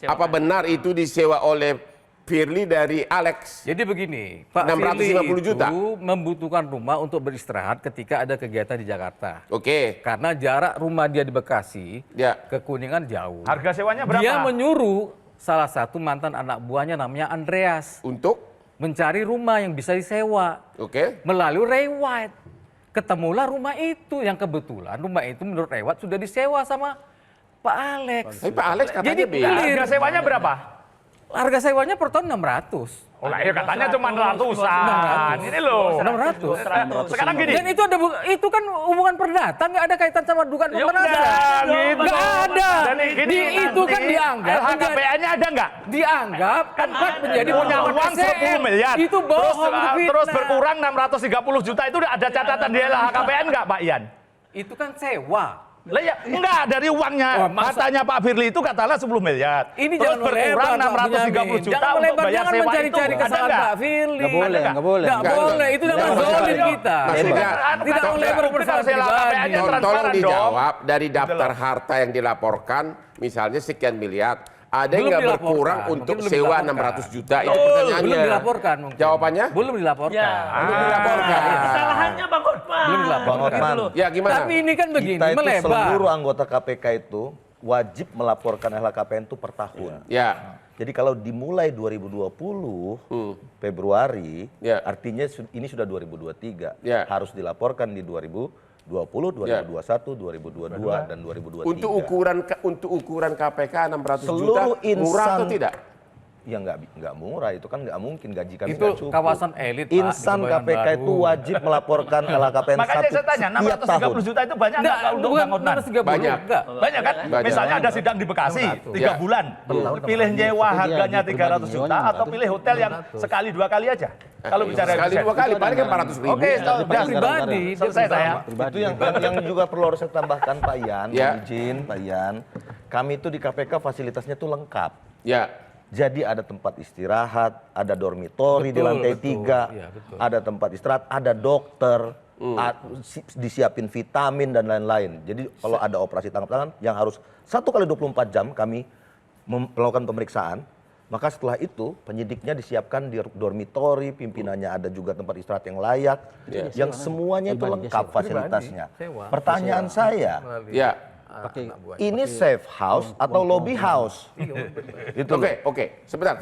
apa benar itu disewa oleh Firly dari Alex. Jadi begini, Pak 650 Firly juta. itu membutuhkan rumah untuk beristirahat ketika ada kegiatan di Jakarta. Oke. Karena jarak rumah dia di Bekasi Ya. ke Kuningan jauh. Harga sewanya berapa? Dia menyuruh salah satu mantan anak buahnya namanya Andreas Untuk? mencari rumah yang bisa disewa Oke. melalui Ray White. Ketemulah rumah itu yang kebetulan rumah itu menurut Ray White sudah disewa sama Pak Alex. Tapi Pak Alex katanya Jadi beda. Harga sewanya berapa? Harga sewanya per tahun 600. Oh lah, ya katanya cuma ratusan. Ini loh. 600. Sekarang gini. Dan itu kan hubungan perdata, nggak ada kaitan sama dugaan Ya pemerasan. udah, gitu. Nggak ada. Dan gini, Itu kan dianggap LHKPN-nya ada nggak? dianggap kan menjadi Punya pengamat uang 10 SCM. miliar. Itu bohong, itu Terus fitnah. berkurang 630 juta itu ada catatan di LHKPN nggak, Pak Ian? Itu kan sewa. Lah ya, enggak dari uangnya. Oh, masa- Katanya Pak Firly itu katalah 10 miliar. Ini Terus jangan berkurang melebar, Pak 630 Bunyamin. juta Jangan untuk melebar, bayar jangan sewa itu. mencari-cari Ada kesalahan nggak? Pak Firly. Nggak boleh, Ada nggak boleh. Nggak boleh, itu jangan Nggak zolim boleh. kita. Maksudnya, Tidak melebar persoalan pribadi. LHKPN-nya Tolong transparan dong. dijawab dari daftar harta yang dilaporkan, misalnya sekian miliar. Ada yang Belum nggak dilaporkan, berkurang mungkin untuk belum sewa dilaporkan. 600 juta? Itu pertanyaannya. Belum dilaporkan mungkin. Jawabannya? Belum dilaporkan. Ya. Belum dilaporkan. Kesalahannya Bang Hotman. Belum dilaporkan. Bang Hotman. Ya gimana? Tapi ini kan begini, Kita itu melebar. seluruh anggota KPK itu wajib melaporkan LHKPN itu per tahun. Ya. Jadi kalau dimulai 2020 Februari, Ya. artinya ini sudah 2023. Ya. Harus dilaporkan di 2020, 2021, 2022 dan 2023. Untuk ukuran KPK 600 Seluruh juta murah atau insan- tidak? Ya nggak murah, itu kan nggak mungkin, gaji kami Itu nggak cukup. kawasan elit, Pak, Insan di Kebayoran KPK itu Baru. wajib melaporkan LHKPN Makanya saya tanya, setiap tahun. 630 juta itu banyak Enggak, nggak untuk bukan Bang Hotman? 630. Banyak. Enggak. Banyak kan? Banyak. Misalnya ada sidang di Bekasi, 3 Ya. bulan. Pilih nyewa harganya 300 juta atau pilih hotel yang sekali 2 kali aja? Kalau bicara Sekali efisien. 2 kali paling kan 400.000. Oke, Itu pribadi. selesai saya. Itu yang juga perlu harus saya tambahkan Pak Ian, Ya. mohon izin Pak Ian. Kami itu di KPK fasilitasnya itu lengkap. Ya. Jadi ada tempat istirahat, ada dormitori di Betul, lantai betul. 3, Iya, betul. ada tempat istirahat, ada dokter, disiapin vitamin dan lain-lain. Jadi kalau ada operasi tangkap tangan yang harus 1 kali 24 jam kami melakukan pemeriksaan, maka setelah itu penyidiknya disiapkan di dormitori, pimpinannya ada juga tempat istirahat yang layak, yang semuanya itu lengkap fasilitasnya. Sewa. Pertanyaan saya, Ya. ini safe house atau lobby house? Itu loh. Oke. Sebentar.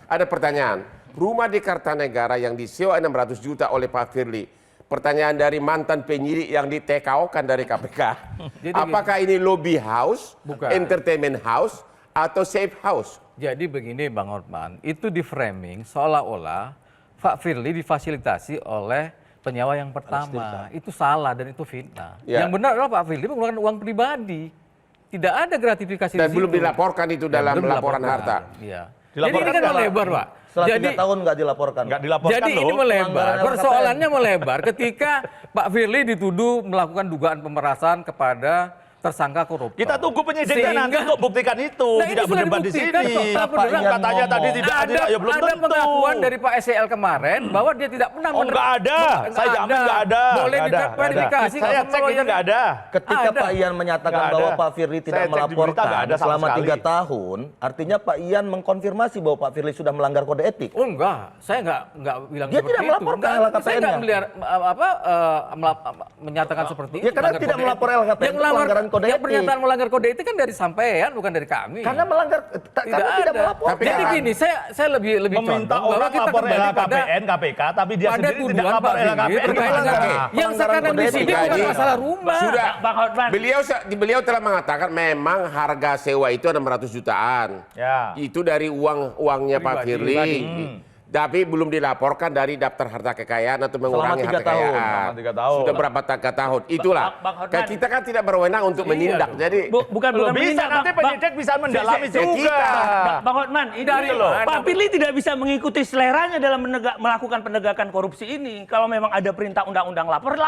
Ada pertanyaan. Rumah di Kartanegara yang disewa 600 juta oleh Pak Firly. Pertanyaan dari mantan penyidik yang di TKO-kan dari KPK. Jadi Apakah ini lobby house, Bukan. entertainment house, atau safe house? Jadi begini Bang Hotman, itu di framing seolah-olah Pak Firly difasilitasi oleh penyewa yang pertama. Itu salah dan itu fitnah. Ya. Yang benar adalah Pak Firly mengeluarkan uang pribadi. Tidak ada gratifikasi Dan di belum situ. dilaporkan itu dalam Belum laporan dilaporkan. harta. Iya. Jadi Dilaporkan ini kan nggak? melebar, Pak. Setelah Jadi 3 tahun nggak dilaporkan. Nggak dilaporkan Jadi ini loh. melebar. Pelanggaran Persoalannya melebar ketika Pak Firly dituduh melakukan dugaan pemerasan kepada tersangka koruptor. Kita tunggu penyidiknya nanti Sehingga- untuk buktikan itu, Nah, ini tidak sudah berdebat di dibuktikan sini. kok. Pak beneran Ian Katanya tadi ngomong. tidak adil, ya belum ada tentu. pengakuan dari Pak SCL kemarin bahwa dia tidak pernah Oh nggak ada, saya jamin nggak ada. Boleh Nggak ada, diverifikasi. nggak ada. Saya cek ini nggak ada. Ketika Ada. Pak Ian menyatakan Nggak bahwa ada. Pak Firly tidak Saya cek di berita, melaporkan nggak ada sama selama sekali. 3 tahun, artinya Pak Ian mengkonfirmasi bahwa Pak Firly sudah melanggar kode etik. Oh enggak, saya enggak bilang Dia seperti tidak itu. melaporkan Enggak, LHKPN-nya. saya enggak menyatakan seperti Ya, itu. karena melanggar tidak kode melapor etik. LHKPN Yang itu pelanggaran kode yang etik. pernyataan melanggar kode etik kan dari sampean, bukan dari kami. Karena melanggar, karena tidak ada. melaporkan. Jadi gini, saya lebih Meminta condong bahwa orang kita lapor kembali pada LHKPN, KPK, tapi dia pada sendiri tidak tuduhan lapor Pak Firly LHKPN. terkait dengan Oke. yang sekarang di sini bukan Jadi, masalah rumah. Sudah. Bang Hotman. Beliau telah mengatakan memang harga sewa itu 600 jutaan. Ya. Itu dari uangnya Pak Firly. Tapi belum dilaporkan dari daftar harta kekayaan atau mengurangi Selama 3 harta tahun. kekayaan. Selama 3 tahun. Sudah berapa tahun? Itulah. Bang Hotman. Kan kita kan tidak berwenang untuk menindak. Jadi Bukan Belum bisa, menindak, nanti penyidik bisa mendalami Ya, juga. kita. Bang Hotman, ini Dari loh. mana? Pak Firly tidak bisa mengikuti seleranya dalam melakukan penegakan korupsi ini. Kalau memang ada perintah undang-undang lapor.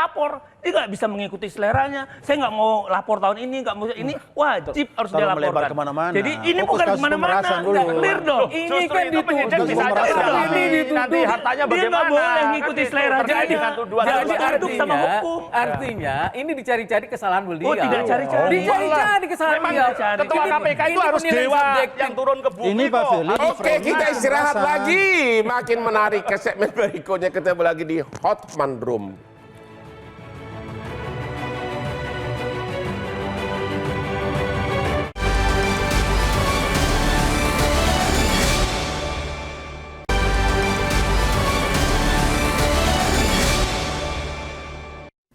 Dia nggak bisa mengikuti seleranya. Saya nggak mau lapor tahun ini, nggak mau ini. Wajib harus Kalau dia melebar laporkan. kemana-mana. Jadi ini Fokus bukan kasus kemana-mana. pemerasan dulu. Nggak clear dong. Ini Justru kan itu penyidik dituduh bisa aja Pak mendalami. nanti hartanya Dia bagaimana? nggak boleh Kan ngikuti gitu, selera terkait dia. dengan tuduhan Jadi Harus tunduk sama hukum. artinya ini dicari-cari kesalahan beliau. Oh, tidak cari-cari. Dicari-cari kesalahan Memang beliau. ketua KPK itu Ini harus penilaian dewa subjektif. yang turun ke bumi Ini Pak kok. Firly. Oke, kita istirahat lagi. Makin menarik ke segmen berikutnya. Ketemu lagi di Hotman Room.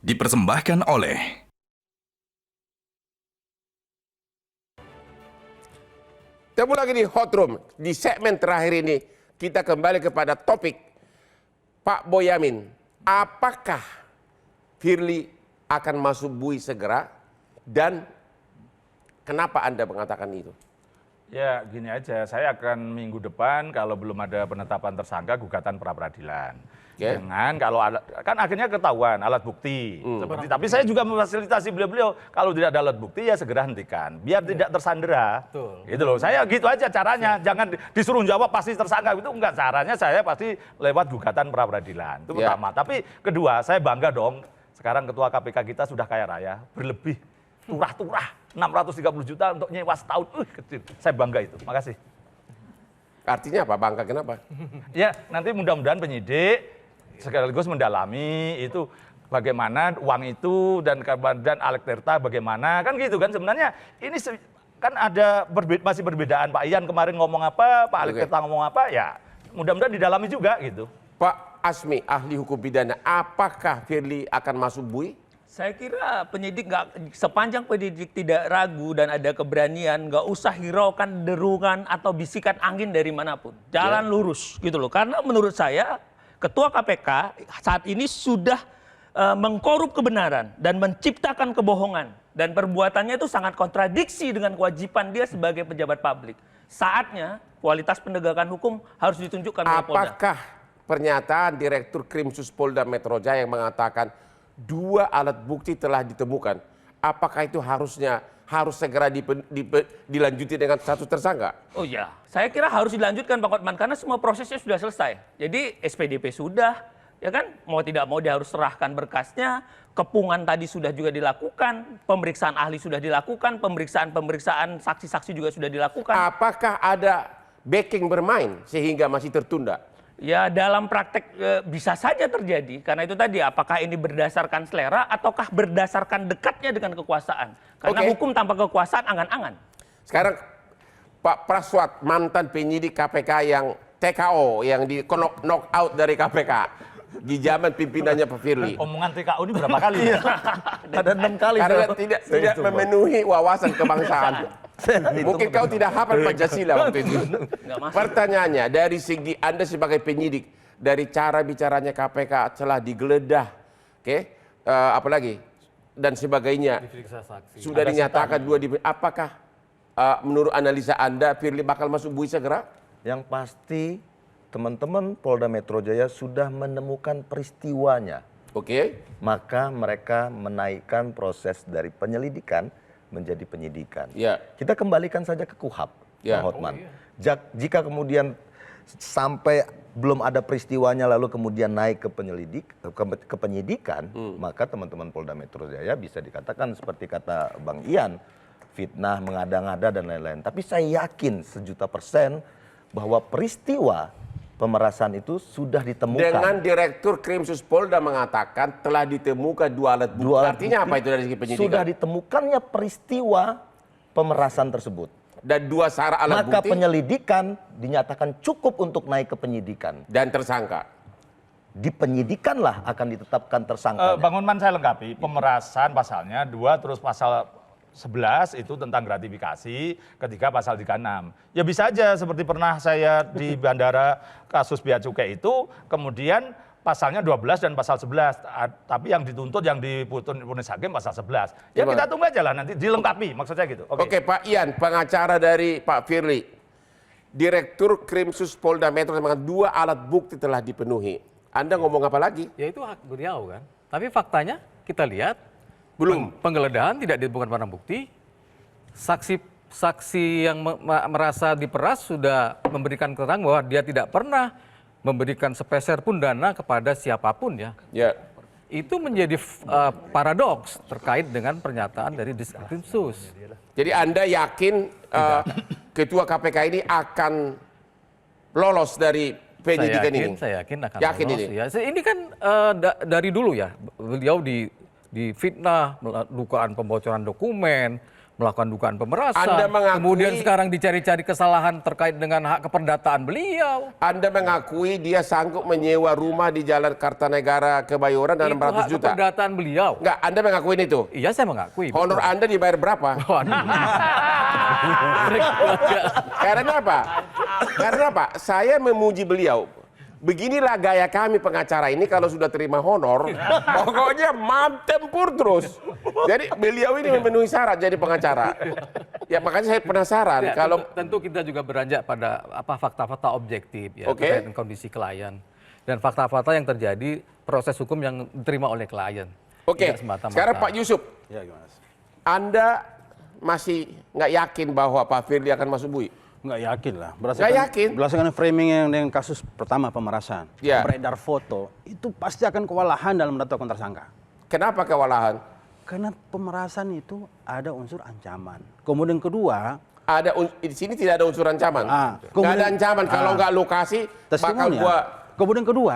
Dipersembahkan oleh Ketemu lagi di Hot Room. Di segmen terakhir ini, kita kembali kepada topik Pak Boyamin. Apakah Firly akan masuk bui segera? Dan kenapa Anda mengatakan itu? Ya gini aja, saya akan minggu depan kalau belum ada penetapan tersangka gugatan pra peradilan. Dengan kalau kan akhirnya ketahuan alat bukti. Seperti tapi saya juga memfasilitasi beliau-beliau kalau tidak ada alat bukti ya segera hentikan biar tidak tersandera. Betul. Gitu loh. Saya gitu aja caranya. Jangan disuruh jawab pasti tersangka itu enggak, caranya saya pasti lewat gugatan pra peradilan. Itu pertama. Tapi kedua, saya bangga dong sekarang ketua KPK kita sudah kaya raya, berlebih turah-turah 630 juta untuk nyewa setahun. Kecil. Saya bangga itu. Makasih. Artinya apa? Bangga kenapa? Ya, nanti mudah-mudahan penyidik sekaligus mendalami itu bagaimana uang itu dan Alekterta bagaimana kan gitu kan sebenarnya ini kan ada masih perbedaan. Pak Ian kemarin ngomong apa, Pak Alekterta ngomong apa, ya mudah-mudahan didalami juga gitu. Pak Asmi, ahli hukum pidana, apakah Firly akan masuk bui? Saya kira penyidik sepanjang penyidik tidak ragu dan ada keberanian, nggak usah hiraukan derungan atau bisikan angin dari manapun. Jalan lurus gitu loh. Karena menurut saya Ketua KPK saat ini sudah mengkorup kebenaran dan menciptakan kebohongan. Dan perbuatannya itu sangat kontradiksi dengan kewajiban dia sebagai pejabat publik. Saatnya kualitas penegakan hukum harus ditunjukkan oleh Polda. Apakah pernyataan Direktur Krimsus Polda Metro Jaya yang mengatakan 2 alat bukti telah ditemukan, apakah itu harus segera dilanjuti dengan status tersangka? Oh ya, saya kira harus dilanjutkan Pak Hotman karena semua prosesnya sudah selesai. Jadi SPDP sudah, ya kan? Mau tidak mau dia harus serahkan berkasnya. Kepungan tadi sudah juga dilakukan, pemeriksaan ahli sudah dilakukan, pemeriksaan saksi-saksi juga sudah dilakukan. Apakah ada backing bermain sehingga masih tertunda? Ya dalam praktek bisa saja terjadi karena itu tadi apakah ini berdasarkan selera ataukah berdasarkan dekatnya dengan kekuasaan karena hukum tanpa kekuasaan angan-angan. Sekarang Pak Praswat, mantan penyidik KPK yang TKO yang di knock out dari KPK di zaman pimpinannya Pak Firly. Omongan TKO ini berapa kali? Ada 6 kali. Karena tidak memenuhi wawasan kebangsaan. Mungkin kau tidak hafal Pancasila waktu itu. Pertanyaannya, dari segi Anda sebagai penyidik, dari cara bicaranya KPK telah digeledah, apalagi dan sebagainya, sudah dinyatakan apakah menurut analisa Anda Firly bakal masuk bui segera? Yang pasti teman-teman Polda Metro Jaya sudah menemukan peristiwanya. Maka mereka menaikkan proses dari penyelidikan menjadi penyidikan. Kita kembalikan saja ke KUHAP, Pak Hotman. Jika kemudian sampai belum ada peristiwanya lalu kemudian naik ke penyidikan, maka teman-teman Polda Metro Jaya bisa dikatakan seperti kata Bang Ian, fitnah, mengada-ngada dan lain-lain. Tapi saya yakin 1.000.000% bahwa peristiwa pemerasan itu sudah ditemukan. Dengan Direktur Krimsus Polda mengatakan telah ditemukan 2 alat bukti. Artinya apa itu dari segi penyidikan? Sudah ditemukannya peristiwa pemerasan tersebut. Dan 2 syarat alat bukti. Maka penyelidikan dinyatakan cukup untuk naik ke penyidikan. Dan tersangka. Di penyidikan lah akan ditetapkan tersangka. Bang Unman saya lengkapi, pemerasan pasalnya 2 terus pasal 11 itu tentang gratifikasi, ketiga pasal 36. Ya bisa aja seperti pernah saya di bandara kasus bea cukai itu, kemudian pasalnya 12 dan pasal 11. Tapi yang dituntut, yang diputus hakim pasal 11. Ya kita tunggu aja lah nanti dilengkapi, maksud saya gitu. Oke, Pak Ian, pengacara dari Pak Firly. Direktur Krimsus Polda Metro mengatakan 2 alat bukti telah dipenuhi. Anda ngomong apa lagi? Ya itu hak beliau kan. Tapi faktanya kita lihat belum. Penggeledahan tidak ditemukan barang bukti. Saksi yang merasa diperas sudah memberikan keterangan bahwa dia tidak pernah memberikan sepeser pun dana kepada siapapun ya. Ya. Itu menjadi paradoks terkait dengan pernyataan dari Diskrimsus. Jadi Anda yakin Ketua KPK ini akan lolos dari penyidikan ini? Saya yakin akan Yakin lolos. ini? Ya. Ini kan dari dulu ya, beliau difitnah, dugaan pembocoran dokumen, melakukan dugaan pemerasan, Anda mengakui, kemudian sekarang dicari-cari kesalahan terkait dengan hak keperdataan beliau. Anda mengakui dia sanggup menyewa rumah di Jalan Kartanegara Kebayoran dan 600 Itu hak juta. keperdataan beliau. Enggak, Anda mengakuin itu? Iya, saya mengakui. Honor Anda dibayar berapa? Waduh. Karena apa? Karena apa? Saya memuji beliau. Beginilah gaya kami pengacara ini kalau sudah terima honor, pokoknya tempur terus. Jadi beliau ini memenuhi syarat jadi pengacara. Ya makanya saya penasaran Ya, kalau tentu kita juga beranjak pada fakta-fakta objektif ya Oke. terkait dengan kondisi klien dan fakta-fakta yang terjadi proses hukum yang diterima oleh klien. Oke. Tidak semata-mata. Sekarang Pak Yusuf, Ya, gimana? Anda masih nggak yakin bahwa Pak Firly akan masuk BUI? Nggak yakin lah. Nggak yakin? Berdasarkan framing yang dengan kasus pertama pemerasan, Ya. beredar foto, itu pasti akan kewalahan dalam menetapkan tersangka. Kenapa kewalahan? Karena pemerasan itu ada unsur ancaman. Kemudian kedua, Di sini tidak ada unsur ancaman. Nggak ada ancaman kalau nggak lokasi bakal testimoni ya. gua. Kemudian kedua,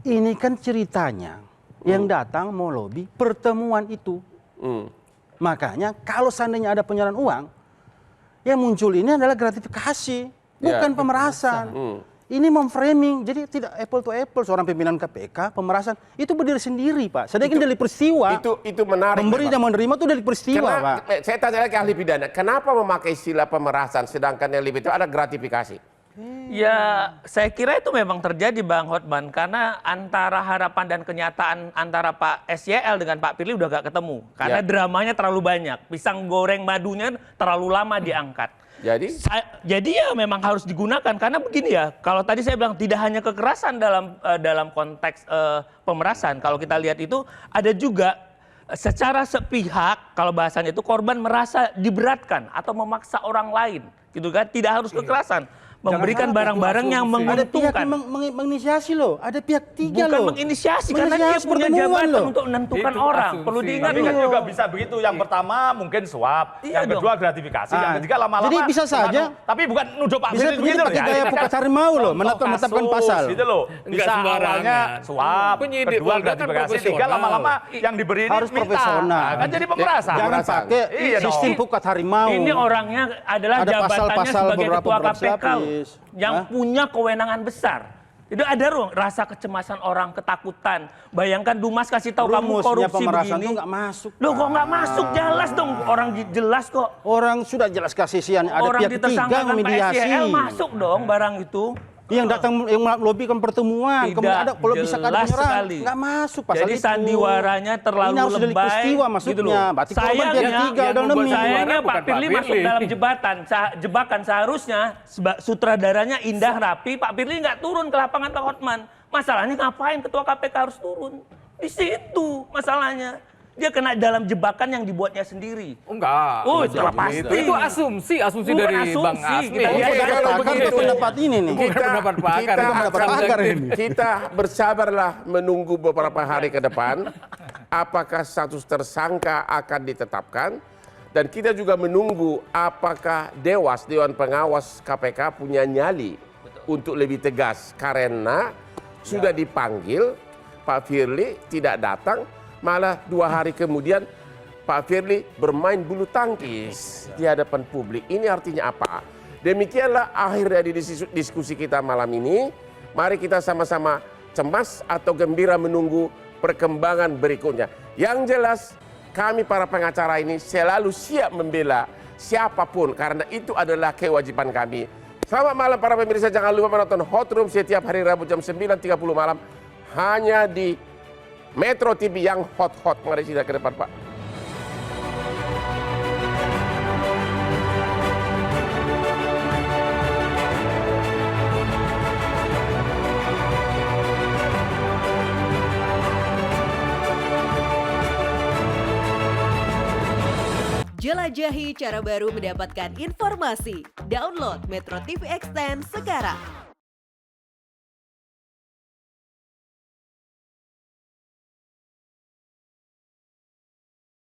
ini kan ceritanya yang datang mau lobby pertemuan itu. Makanya kalau seandainya ada penyerahan uang, yang muncul ini adalah gratifikasi, bukan pemerasan. Ini memframing, jadi tidak apple to apple. Seorang pimpinan KPK, pemerasan, itu berdiri sendiri, Pak. Sedangkan dari peristiwa, Itu menarik. memberi Pak. dan menerima itu dari peristiwa, Pak. Saya tanya lagi ahli pidana, kenapa memakai istilah pemerasan sedangkan yang lebih itu ada gratifikasi? Ya, saya kira itu memang terjadi Bang Hotman karena antara harapan dan kenyataan antara Pak SYL dengan Pak Firly udah gak ketemu. Karena dramanya terlalu banyak, pisang goreng madunya terlalu lama diangkat. Jadi ya memang harus digunakan karena begini ya, kalau tadi saya bilang tidak hanya kekerasan dalam konteks pemerasan, kalau kita lihat itu ada juga secara sepihak, kalau bahasanya itu korban merasa diberatkan atau memaksa orang lain, gitu kan? Tidak harus kekerasan. Memberikan barang-barang yang menguntungkan. Ada pihak yang menginisiasi loh, ada pihak tiga Bukan loh. menginisiasi, karena dia punya jabatan untuk menentukan Itu orang. asumsi. Perlu diingat Tapi kan loh. juga bisa begitu. Yang pertama mungkin suap, Iya yang kedua gratifikasi, yang ketiga lama-lama. Jadi bisa saja. Tapi bukan nuduh Pak Bisa Firly begitu gitu pakai ya. gaya Ini kan Pukat Harimau loh, contoh menetapkan kasus pasal. Gitu loh. Enggak Bisa sembarangan. awalnya suap, Penyidik kedua Polda kan gratifikasi, tiga profesional. lama-lama yang diberi ini Harus minta. profesional. Nah, kan jadi pemerasan. Jangan pakai Iya dong. sistem Pukat Harimau. Ini orangnya adalah Ada jabatannya pasal-pasal sebagai beberapa ketua KPK berlapis. yang punya kewenangan besar. Itu ada rasa kecemasan orang, ketakutan. Bayangkan Dumas kasih tahu kamu Rumusnya korupsi pemerasan begini. itu nggak masuk. Loh kok Pak. nggak masuk? Jelas dong, orang jelas kok. Orang sudah jelas kasisian, ada Orang pihak ketiga ditersangkakan yang Pak mediasi. SYL masuk dong barang itu. Yang datang yang melobikan pertemuan, Tidak, kemudian ada kalau bisa ada jelas penyerahan, sekali. nggak masuk pasal Jadi itu. sandiwaranya terlalu Ini harus delik lebay. peristiwa maksudnya. gitu loh. Berarti korban pihak Sayangnya, tiga yang dan membuat demi. sayangnya bukan Pak Firly Pak masuk Firly. dalam jebakan. Seharusnya sutradaranya indah rapi, Pak Firly nggak turun ke lapangan Pak Hotman. Masalahnya ngapain ketua KPK harus turun? Di situ masalahnya. Dia kena dalam jebakan yang dibuatnya sendiri. Enggak. Oh, Betul. pasti. Itu asumsi Bukan dari asumsi, Bang Asmi. kita lihat Oke, kalau Katakan begitu. pendapat ini nih. Bukan pendapat pakar, itu pendapat akan- pakar ini. kita bersabarlah menunggu beberapa hari ke depan apakah status tersangka akan ditetapkan dan kita juga menunggu apakah Dewan Pengawas KPK punya nyali untuk lebih tegas karena sudah dipanggil Pak Firly tidak datang malah 2 hari kemudian Pak Firly bermain bulu tangkis di hadapan publik. Ini artinya apa? Demikianlah akhir dari diskusi kita malam ini. Mari kita sama-sama cemas atau gembira menunggu perkembangan berikutnya. Yang jelas kami para pengacara ini selalu siap membela siapapun karena itu adalah kewajiban kami. Selamat malam para pemirsa, jangan lupa menonton Hot Room setiap hari Rabu jam 9.30 malam hanya di Metro TV yang hot-hot. Mari kita ke depan, Pak. Jelajahi cara baru mendapatkan informasi. Download Metro TV Extend sekarang.